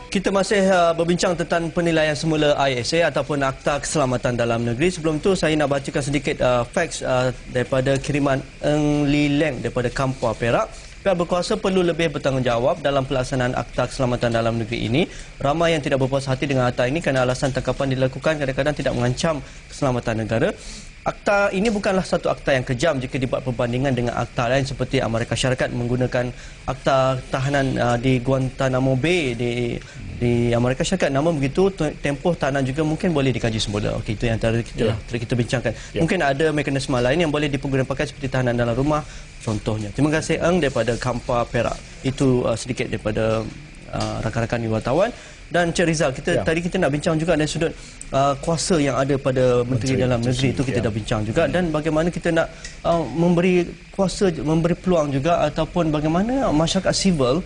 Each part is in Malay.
Kita masih berbincang tentang penilaian semula ISA ataupun Akta Keselamatan Dalam Negeri. Sebelum tu saya nak bacakan sedikit fax daripada kiriman Eng Li Leng daripada Kampar Perak. Pihak berkuasa perlu lebih bertanggungjawab dalam pelaksanaan Akta Keselamatan Dalam Negeri ini. Ramai yang tidak berpuas hati dengan akta ini kerana alasan tangkapan dilakukan kadang-kadang tidak mengancam keselamatan negara. Akta ini bukanlah satu akta yang kejam jika dibuat perbandingan dengan akta lain seperti Amerika Syarikat menggunakan akta tahanan di Guantanamo Bay di Amerika Syarikat. Namun begitu, tempoh tahanan juga mungkin boleh dikaji semula. Okey, itu yang kita bincangkan. Mungkin ada mekanisme lain yang boleh dipergunakan seperti tahanan dalam rumah contohnya. Terima kasih Eng daripada Kampar Perak. Itu sedikit daripada rakan-rakan wartawan. Dan Cik Rizal, tadi kita nak bincang juga dari sudut kuasa yang ada pada Menteri Dalam Negeri, itu kita dah bincang juga, dan bagaimana kita nak memberi kuasa, memberi peluang juga, ataupun bagaimana masyarakat sivil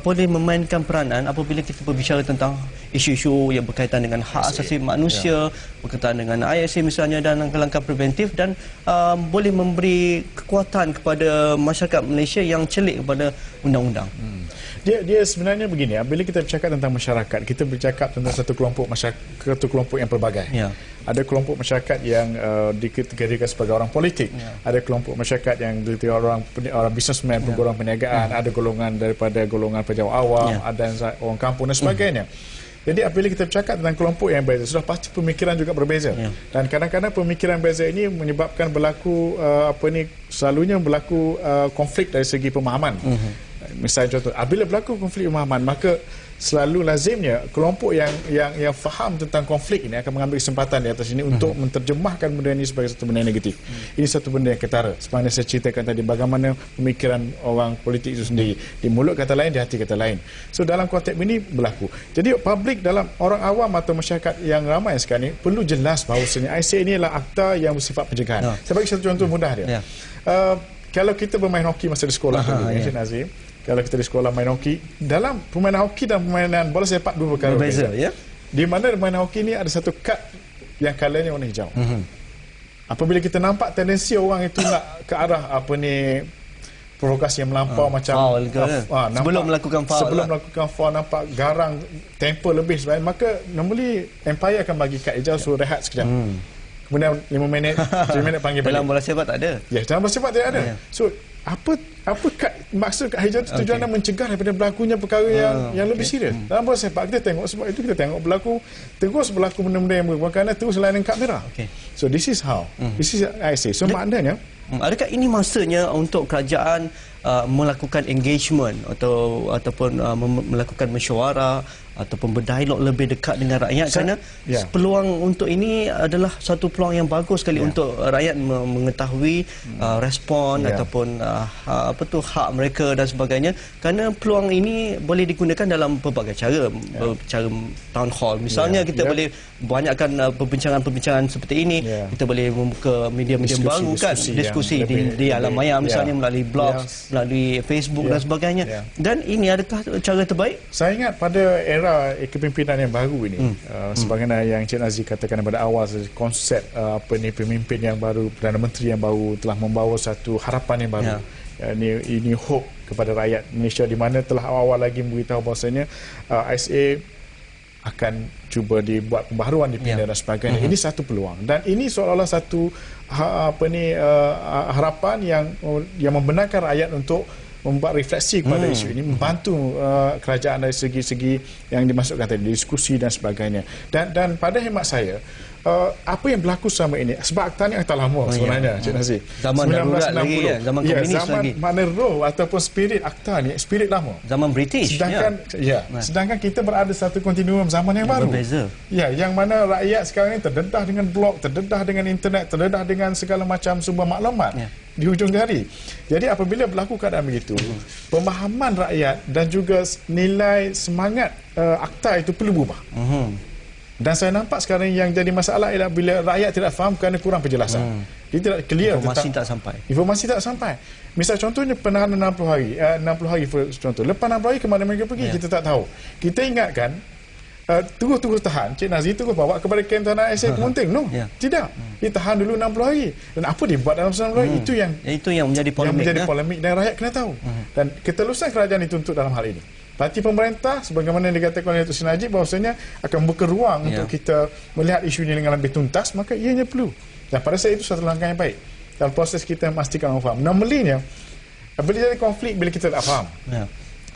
boleh memainkan peranan apabila kita berbicara tentang isu-isu yang berkaitan dengan hak asasi manusia, berkaitan dengan ISA misalnya, dan langkah-langkah preventif, dan boleh memberi kekuatan kepada masyarakat Malaysia yang celik kepada undang-undang. Dia sebenarnya begini, bila kita bercakap tentang masyarakat, kita bercakap tentang satu kelompok masyarakat, satu kelompok yang pelbagai. Ada kelompok masyarakat yang dikategorikan sebagai orang politik, ada kelompok masyarakat yang orang businessman, orang perniagaan, ada golongan daripada golongan pejabat awam, ada orang kampung dan sebagainya. Jadi apabila kita bercakap tentang kelompok yang berbeza, sudah pasti pemikiran juga berbeza. Dan kadang-kadang pemikiran berbeza ini menyebabkan berlaku selalunya berlaku konflik dari segi pemahaman. Misalnya contoh, apabila berlaku konflik pemahaman, maka selalu lazimnya kelompok yang faham tentang konflik ini akan mengambil kesempatan di atas ini untuk menterjemahkan benda ini sebagai satu benda yang negatif. Ini satu benda yang ketara. Sebenarnya saya ceritakan tadi bagaimana pemikiran orang politik itu sendiri. Di mulut kata lain, di hati kata lain. So dalam konteks ini berlaku. Jadi publik, dalam orang awam atau masyarakat yang ramai sekarang ini perlu jelas bahawasanya ISA ini adalah akta yang bersifat pencegahan. Saya bagi satu contoh mudah dia. Kalau kita bermain hoki masa di sekolah dulu, Encik Nazim, kalau kita di sekolah main hoki, dalam permainan hoki dan permainan bola sepak dua perkara berbeza. Di mana permainan hoki ni ada satu kad yang kalanya warna hijau. Apabila kita nampak tendensi orang itu nak ke arah provokasi yang melampau, macam sebelum melakukan foul nampak garang, tempo lebih sebagainya, maka normally umpire akan bagi kad hijau, suruh rehat sekejap. Kemudian 5 minit, 7 minit panggil balik. Dalam bola sepak tak ada. Ya, dalam bola sepak tidak ada. So apa maksud kad hijau tujuan mencegah daripada berlakunya perkara yang lebih serius. Dalam bola sepak kita tengok, sebab itu kita tengok terus berlaku benda-benda yang berubah kerana terus lain kad merah. So this is how. This is ISA. So maknanya, adakah ini masanya untuk kerajaan melakukan engagement ataupun melakukan mesyuarah ataupun berdialog lebih dekat dengan rakyat, kerana peluang untuk ini adalah satu peluang yang bagus sekali untuk rakyat mengetahui respon ataupun hak mereka dan sebagainya, kerana peluang ini boleh digunakan dalam pelbagai cara. Cara town hall misalnya, kita boleh banyakkan perbincangan seperti ini. Kita boleh membuka medium-medium baru kan, diskusi di alam maya misalnya, melalui blog, melalui Facebook dan sebagainya. Dan ini adakah cara terbaik? Saya ingat pada era kepimpinan yang baru ini, sebagaimana yang Encik Nazir katakan pada awal, konsep pemimpin yang baru, Perdana Menteri yang baru telah membawa satu harapan yang baru. Ini hope kepada rakyat Malaysia, di mana telah awal-awal lagi memberitahu bahawasanya ISA akan cuba dibuat pembaharuan, dipindah dan sebagainya. Ini satu peluang, dan ini seolah-olah satu harapan yang membenarkan rakyat untuk membuat refleksi kepada isu ini, membantu kerajaan dari segi-segi yang dimasukkan tadi, diskusi dan sebagainya. Dan pada hemat saya, apa yang berlaku selama ini, sebab akta ni akta lama sebenarnya, Cik Nazir. Zaman darurat lagi, zaman komunis lagi. Mana roh ataupun spirit akta ni, spirit lama. Zaman British. Sedangkan kita berada satu kontinuum zaman yang baru. Berbeza. Yang mana rakyat sekarang ni terdedah dengan blog, terdedah dengan internet, terdedah dengan segala macam sumber maklumat. Di hujung jari. Jadi apabila berlaku keadaan begitu, pemahaman rakyat dan juga nilai semangat akta itu perlu berubah. Dan saya nampak sekarang yang jadi masalah ialah bila rakyat tidak faham kerana kurang penjelasan. Dia tidak clear informasi tak sampai. Informasi tak sampai. Misal contohnya penahanan 60 hari. 60 hari contoh. Lepas 60 hari ke mana mereka pergi, kita tak tahu. Kita ingatkan terus tahan, Cik Nazir terus bawa kepada kem tahanan ISA Kemunting. Tidak. Dia tahan dulu 60 hari. Dan apa dia buat dalam 60 hari? Itu yang menjadi polemik. Polemik dan rakyat kena tahu. Dan ketelusan kerajaan dituntut dalam hal ini. Parti pemerintah sebagaimana yang dikatakan oleh Datuk Seri Najib bahawasanya akan membuka ruang untuk kita melihat isu ini dengan lebih tuntas, maka ianya perlu. Dan pada saya itu satu langkah yang baik. Dalam proses kita memastikan orang faham. Normally-nya, bila jadi konflik bila kita tak faham.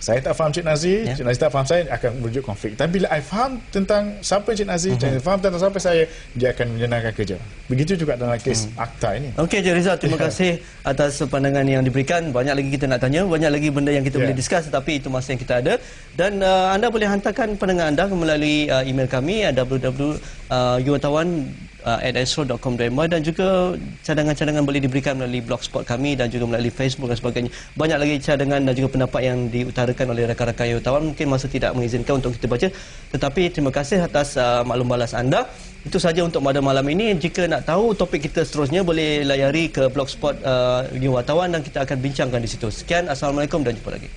Saya tak faham Cik Nazir, Cik Nazir tak faham saya, akan merujuk konflik. Tapi bila I faham tentang siapa Cik Nazir, Cik Nazir faham tentang siapa saya, dia akan menyenangkan kerja. Begitu juga dalam kes akta ini. Okey, Encik Rizal, terima kasih atas pandangan yang diberikan. Banyak lagi kita nak tanya, banyak lagi benda yang kita boleh discuss, tetapi itu masa yang kita ada. Dan anda boleh hantarkan pandangan anda melalui email kami www.yuwatawan@astro.com.my dan juga cadangan-cadangan boleh diberikan melalui blogspot kami dan juga melalui Facebook dan sebagainya. Banyak lagi cadangan dan juga pendapat yang diutarakan oleh rakan-rakan Yuwatawan. Mungkin masa tidak mengizinkan untuk kita baca, tetapi terima kasih atas maklum balas anda. Itu saja untuk pada malam ini. Jika nak tahu topik kita seterusnya, boleh layari ke blogspot Yuwatawan dan kita akan bincangkan di situ. Sekian, Assalamualaikum dan jumpa lagi.